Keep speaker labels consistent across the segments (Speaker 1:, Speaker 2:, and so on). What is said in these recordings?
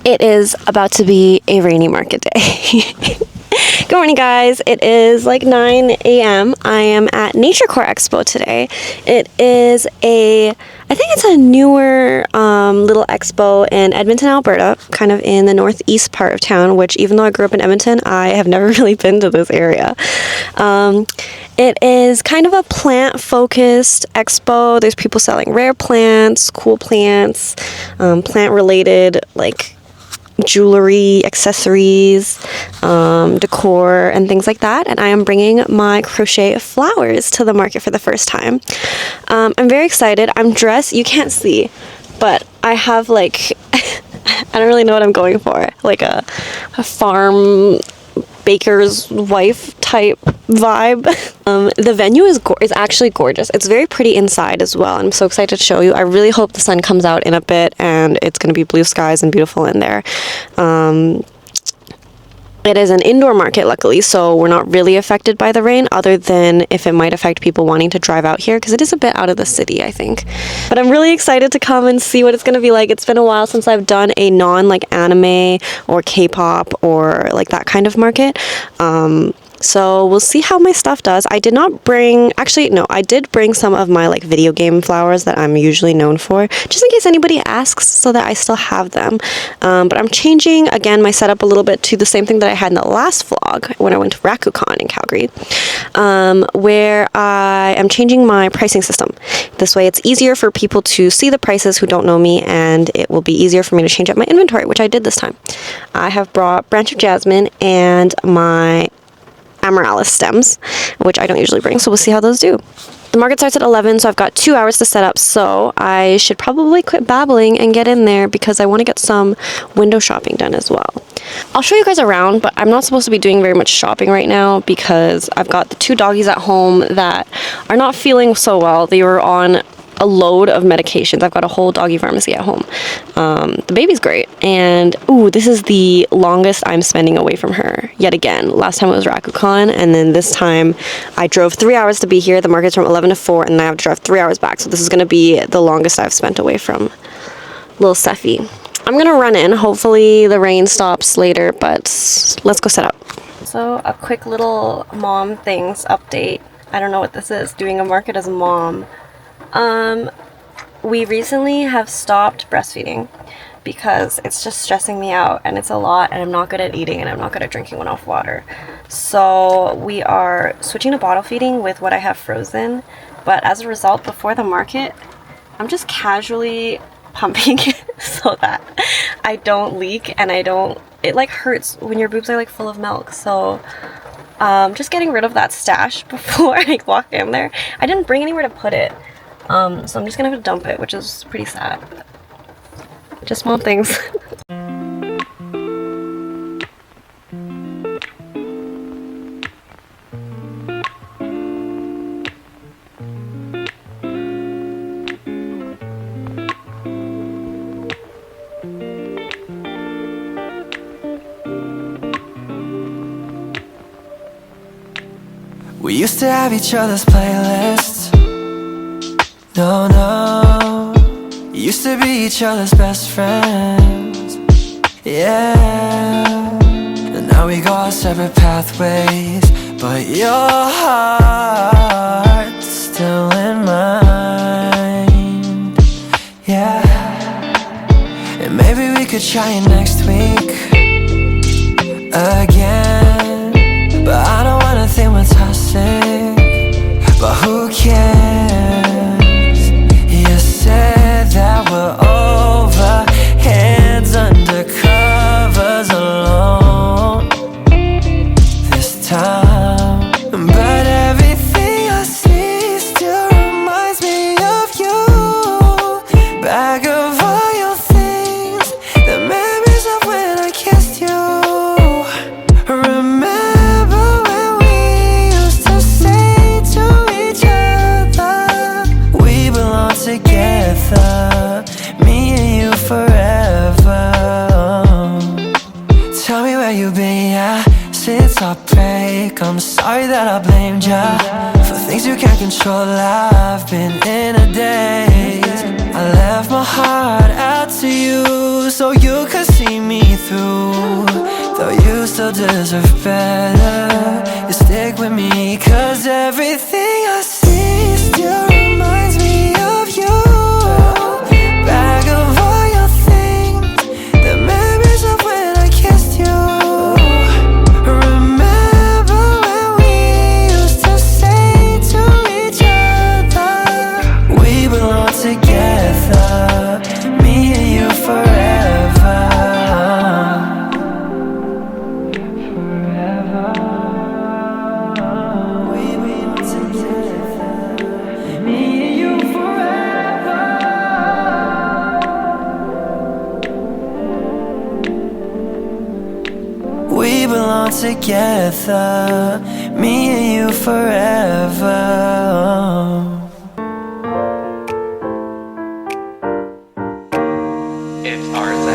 Speaker 1: It is about to be a rainy market day. Good morning, guys. It is like 9 a.m. I am at Naturecore Expo today. It is I think it's a newer little expo in Edmonton, Alberta, kind of in the northeast part of town, which even though I grew up in Edmonton, I have never really been to this area. It is kind of a plant-focused expo. There's people selling rare plants, cool plants, plant-related, like jewelry, accessories, decor, and things like that. And I am bringing my crochet flowers to the market for the first time. I'm very excited. I'm dressed, you can't see, but I have like, I don't really know what I'm going for, like a farm baker's wife type vibe. The venue is actually gorgeous. It's very pretty inside as well. I'm so excited to show you. I really hope the sun comes out in a bit and it's going to be blue skies and beautiful in there. It is an indoor market, luckily, so we're not really affected by the rain, other than if it might affect people wanting to drive out here, because it is a bit out of the city, I think. But I'm really excited to come and see what it's going to be like. It's been a while since I've done a non-like anime or K-pop or like that kind of market. So we'll see how my stuff does. I did not bring, actually, no, I did bring some of my like video game flowers that I'm usually known for, just in case anybody asks, so that I still have them. But I'm changing, again, my setup a little bit to the same thing that I had in the last vlog when I went to Rakuten in Calgary, where I am changing my pricing system. This way it's easier for people to see the prices who don't know me, and it will be easier for me to change up my inventory, which I did this time. I have brought Branch of Jasmine and my Amaryllis stems, which I don't usually bring, so we'll see how those do. The market starts at 11, so I've got 2 hours to set up, so I should probably quit babbling and get in there because I want to get some window shopping done as well. I'll show you guys around, but I'm not supposed to be doing very much shopping right now because I've got the 2 doggies at home that are not feeling so well. They were on a load of medications. I've got a whole doggy pharmacy at home. The baby's great, and ooh, this is the longest I'm spending away from her yet again. Last time it was Rakuten, and then this time I drove 3 hours to be here. The market's from 11 to 4, and then I have to drive 3 hours back, so this is going to be the longest I've spent away from little Seffi. I'm gonna run in. Hopefully the rain stops later, but let's go set up. So a quick little mom things update. I don't know what this is, doing a market as a mom. We recently have stopped breastfeeding because it's just stressing me out and it's a lot, and I'm not good at eating and I'm not good at drinking enough water. So we are switching to bottle feeding with what I have frozen, but as a result, before the market, I'm just casually pumping so that I don't leak and it like hurts when your boobs are like full of milk. So just getting rid of that stash before I walk in there. I didn't bring anywhere to put it. So I'm just gonna have to dump it, which is pretty sad. Just small things.
Speaker 2: We used to have each other's playlists. No, used to be each other's best friends. Yeah, and now we go our separate pathways, but your heart's still in mine. Yeah, and maybe we could try it next week again, but I don't wanna think we're toxic, but who cares? That we're over, hands under covers alone this time. But everything I see still reminds me of you. Back of all your things, the memories of when I kissed you. Remember when we used to say to each other, we belong together, me and you forever. Tell me where you've been, yeah, since our break. I'm sorry that I blamed ya for things you can't control. I've been in a daze. I left my heart out to you so you could see me through. Though you still deserve better, you stick with me, 'cause everything I see still reminds me of you. Bag of all your things, the memories of when I kissed you. Remember when we used to say to each other, we belong together, me and you forever. We belong together, me and you forever. We belong together, me and you forever.
Speaker 3: It's RZ.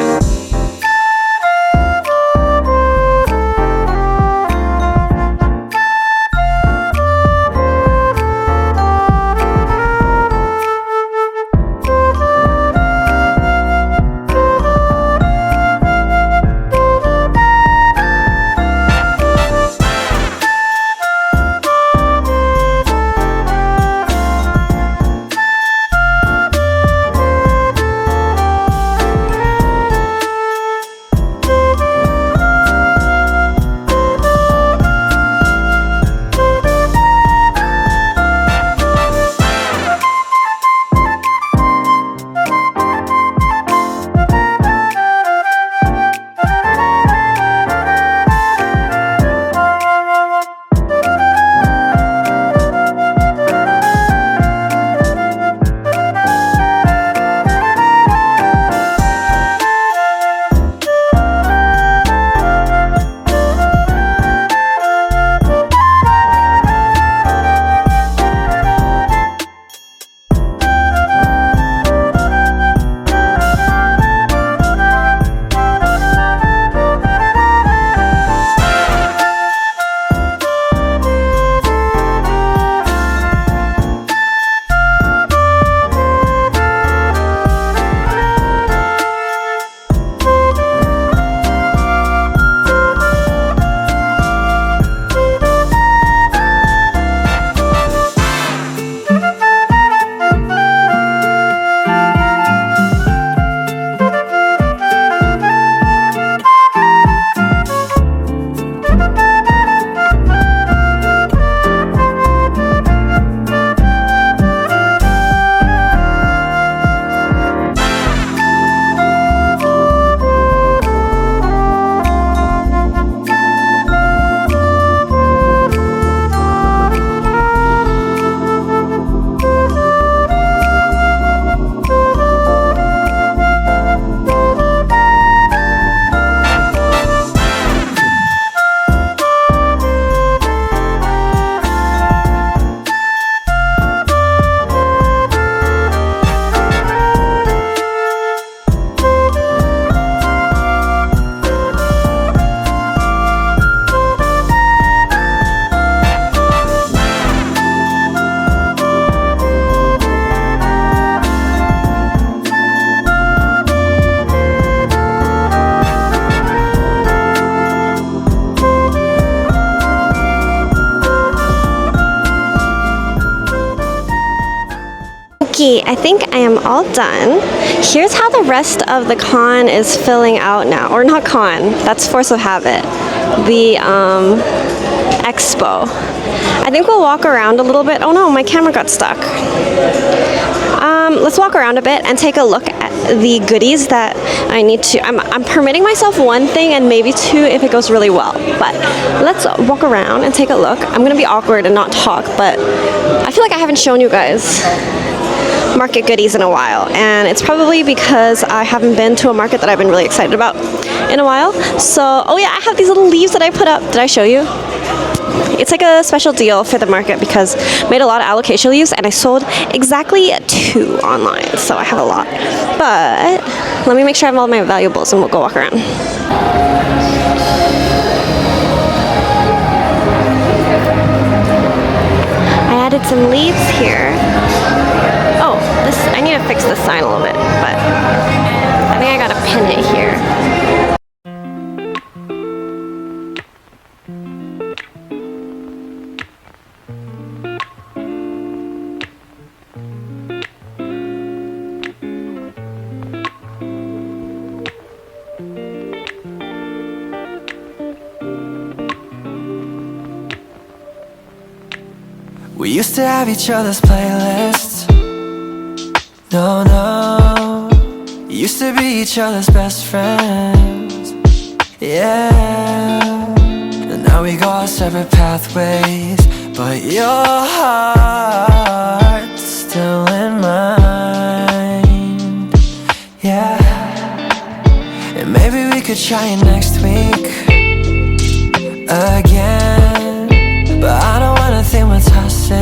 Speaker 1: Okay, I think I am all done. Here's how the rest of the con is filling out now. Or not con, that's Force of Habit. The Expo. I think we'll walk around a little bit. Oh no, my camera got stuck. Let's walk around a bit and take a look at the goodies that I need to. I'm permitting myself one thing and maybe two if it goes really well. But let's walk around and take a look. I'm gonna be awkward and not talk, but I feel like I haven't shown you guys market goodies in a while, and it's probably because I haven't been to a market that I've been really excited about in a while. So, oh yeah, I have these little leaves that I put up. Did I show you? It's like a special deal for the market because I made a lot of alocasia leaves and I sold exactly 2 online, so I have a lot. But let me make sure I have all my valuables and we'll go walk around. I added some leaves here. Oh, I need to fix this sign a little bit, but I think I gotta pin it here.
Speaker 2: We used to have each other's playlists. No, no, used to be each other's best friends. Yeah, and now we go our separate pathways, but your heart's still in mine. Yeah, and maybe we could try it next week again, but I don't wanna think we're toxic,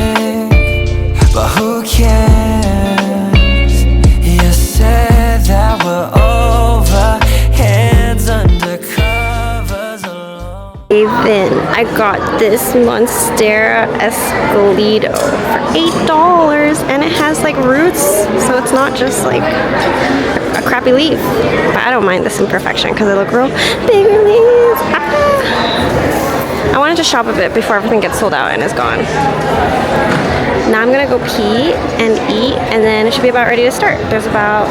Speaker 2: but who cares? You said that we're over, hands under covers alone.
Speaker 1: Even I got this Monstera Escolido for $8, and it has like roots, so it's not just like a crappy leaf. But I don't mind this imperfection because they look real bigger leaves. I wanted to shop a bit before everything gets sold out and is gone. Now I'm gonna go pee and eat, and then it should be about ready to start. There's about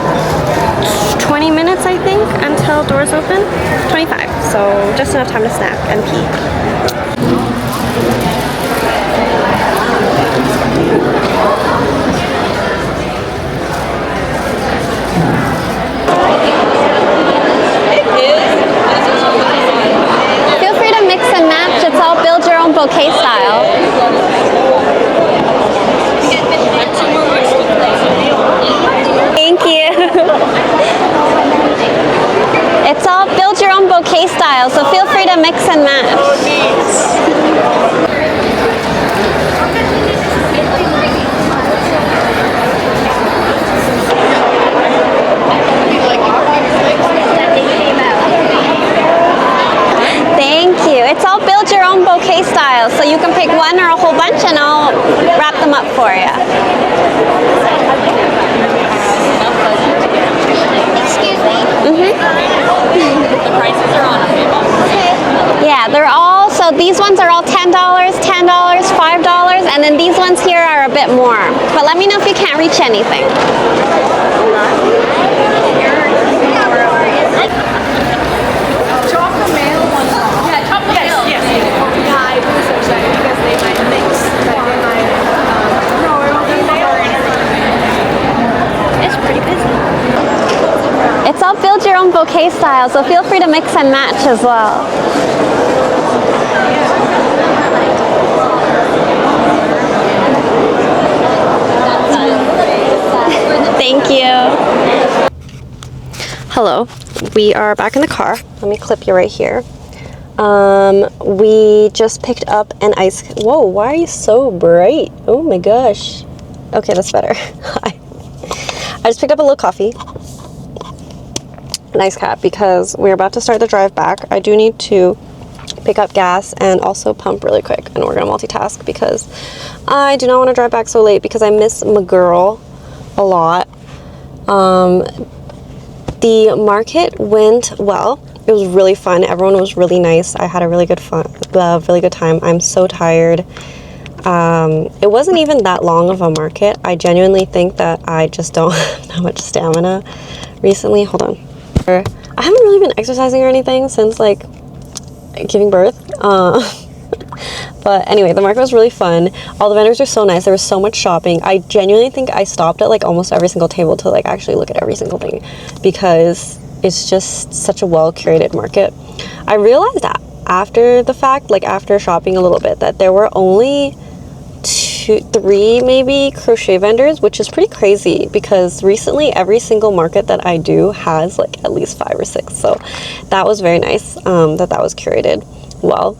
Speaker 1: 20 minutes, I think, until doors open. 25, so just enough time to snack and pee.
Speaker 3: Feel free to mix and match. It's all build your own bouquet style. Thank you. It's all build your own bouquet style, so feel free to mix and match. Thank you. It's all build your own bouquet style, so you can pick one or a whole bunch and I'll wrap them up for you.
Speaker 4: Excuse me. The prices are on them.
Speaker 3: Okay. Yeah, they're all, so these ones are all $10, $5, and then these ones here are a bit more. But let me know if you can't reach anything. It's all build your own bouquet style, so feel free to mix and match as well. Thank you.
Speaker 1: Hello, we are back in the car. Let me clip you right here. We just picked up an ice. Whoa, why are you so bright? Oh my gosh. Okay, that's better. Hi. I just picked up a little coffee. Nice cat, because we're about to start the drive back. I do need to pick up gas and also pump really quick, and we're gonna multitask because I do not want to drive back so late because I miss my girl a lot. The market went well. It was really fun. Everyone was really nice. I had a really good time. I'm so tired. It wasn't even that long of a market. I genuinely think that I just don't have that much stamina recently. Hold on. I haven't really been exercising or anything since like giving birth. But anyway, the market was really fun. All the vendors were so nice. There was so much shopping. I genuinely think I stopped at like almost every single table to like actually look at every single thing because it's just such a well curated market. I realized that after the fact, like after shopping a little bit, that there were only 3 maybe crochet vendors, which is pretty crazy because recently every single market that I do has like at least 5 or 6. So that was very nice that was curated well.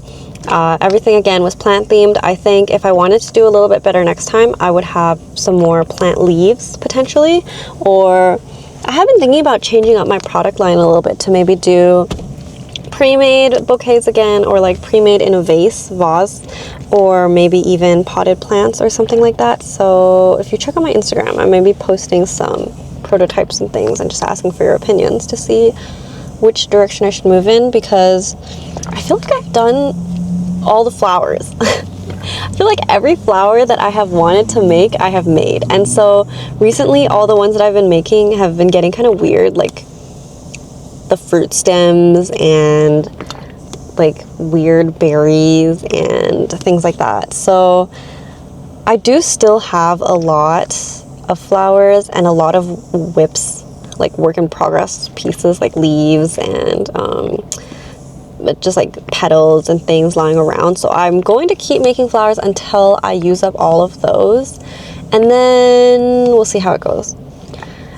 Speaker 1: Everything again was plant themed. I think if I wanted to do a little bit better next time, I would have some more plant leaves potentially, or I have been thinking about changing up my product line a little bit to maybe do pre-made bouquets again, or like pre-made in a vase, or maybe even potted plants or something like that. So if you check out my Instagram, I may be posting some prototypes and things and just asking for your opinions to see which direction I should move in, because I feel like I've done all the flowers. I feel like every flower that I have wanted to make, I have made. And so recently all the ones that I've been making have been getting kind of weird, like the fruit stems and like weird berries and things like that. So I do still have a lot of flowers and a lot of whips, like work in progress pieces, like leaves and just like petals and things lying around. So I'm going to keep making flowers until I use up all of those, and then we'll see how it goes.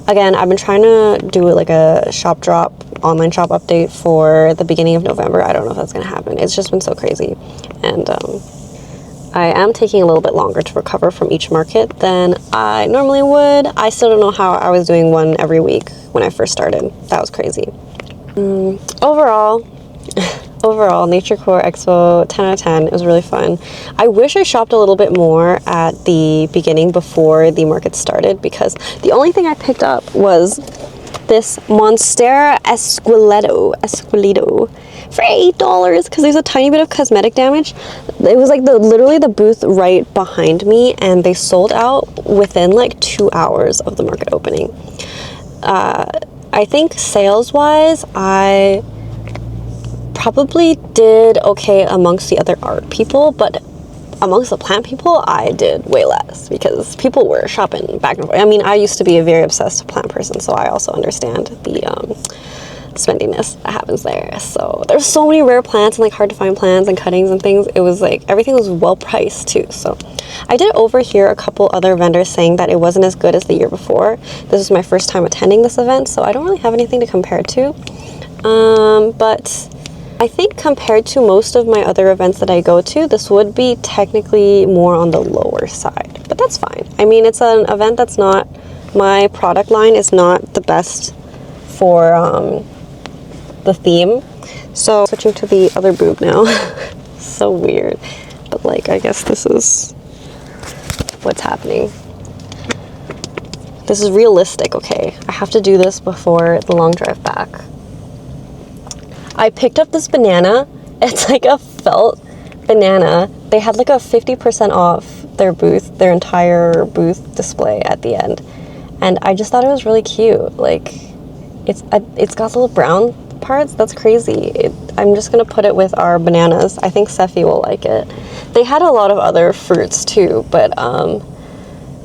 Speaker 1: Again, I've been trying to do like a shop drop, online shop update for the beginning of November. I don't know if that's going to happen. It's just been so crazy, and I am taking a little bit longer to recover from each market than I normally would. I still don't know how I was doing one every week when I first started. That was crazy. Overall, Naturecore Expo, 10 out of 10. It was really fun. I wish I shopped a little bit more at the beginning before the market started, because the only thing I picked up was this Monstera Esqueleto for $8 because there's a tiny bit of cosmetic damage. It was like literally the booth right behind me, and they sold out within like 2 hours of the market opening. I think sales-wise, I probably did okay amongst the other art people, but amongst the plant people, I did way less because people were shopping back and forth. I mean, I used to be a very obsessed plant person, so I also understand the spendiness that happens there. So there's so many rare plants and like hard to find plants and cuttings and things. It was like everything was well priced too. So I did overhear a couple other vendors saying that it wasn't as good as the year before. This was my first time attending this event, so I don't really have anything to compare to. But I think compared to most of my other events that I go to, this would be technically more on the lower side, but that's fine. I mean, it's an event that's not, my product line is not the best for the theme. So switching to the other boob now. So weird, but like, I guess this is what's happening. This is realistic, okay? I have to do this before the long drive back. I picked up this banana. It's like a felt banana. They had like a 50% off their booth, their entire booth display at the end. And I just thought it was really cute. Like, it's got little brown parts. That's crazy. I'm just gonna put it with our bananas. I think Sephi will like it. They had a lot of other fruits too, but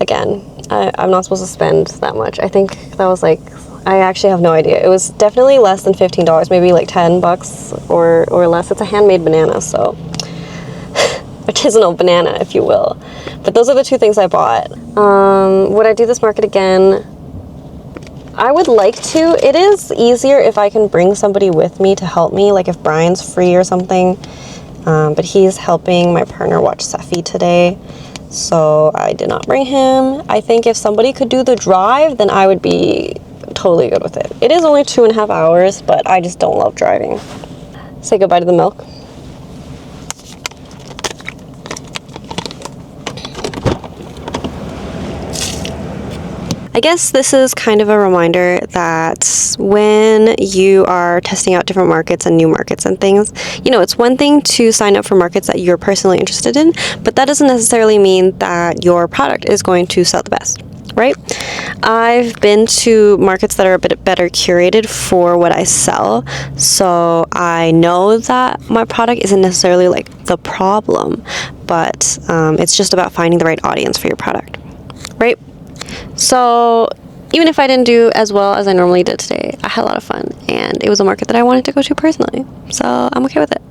Speaker 1: again, I'm not supposed to spend that much. I think that was like, I actually have no idea. It was definitely less than $15, maybe like 10 bucks or less. It's a handmade banana, so artisanal banana, if you will. But those are the two things I bought. Would I do this market again? I would like to. It is easier if I can bring somebody with me to help me, like if Brian's free or something. But he's helping my partner watch Sephi today, so I did not bring him. I think if somebody could do the drive, then I would be totally good with it. It is only 2.5 hours, but I just don't love driving. Say goodbye to the milk. I guess this is kind of a reminder that when you are testing out different markets and new markets and things, you know, it's one thing to sign up for markets that you're personally interested in, but that doesn't necessarily mean that your product is going to sell the best, right? I've been to markets that are a bit better curated for what I sell, so I know that my product isn't necessarily like the problem, but it's just about finding the right audience for your product, right? So even if I didn't do as well as I normally did today, I had a lot of fun, and it was a market that I wanted to go to personally, so I'm okay with it.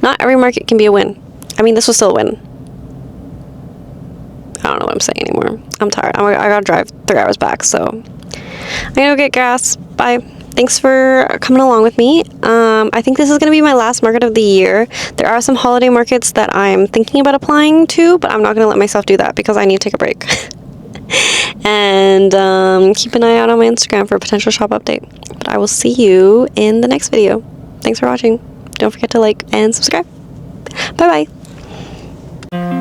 Speaker 1: Not every market can be a win. I mean, this was still a win. I don't know what I'm saying anymore. I'm tired. I gotta drive 3 hours back, so I'm gonna go get gas. Bye. Thanks for coming along with me. I think this is gonna be my last market of the year. There are some holiday markets that I'm thinking about applying to, but I'm not gonna let myself do that because I need to take a break. And keep an eye out on my Instagram for a potential shop update. But I will see you in the next video. Thanks for watching. Don't forget to like and subscribe. Bye bye.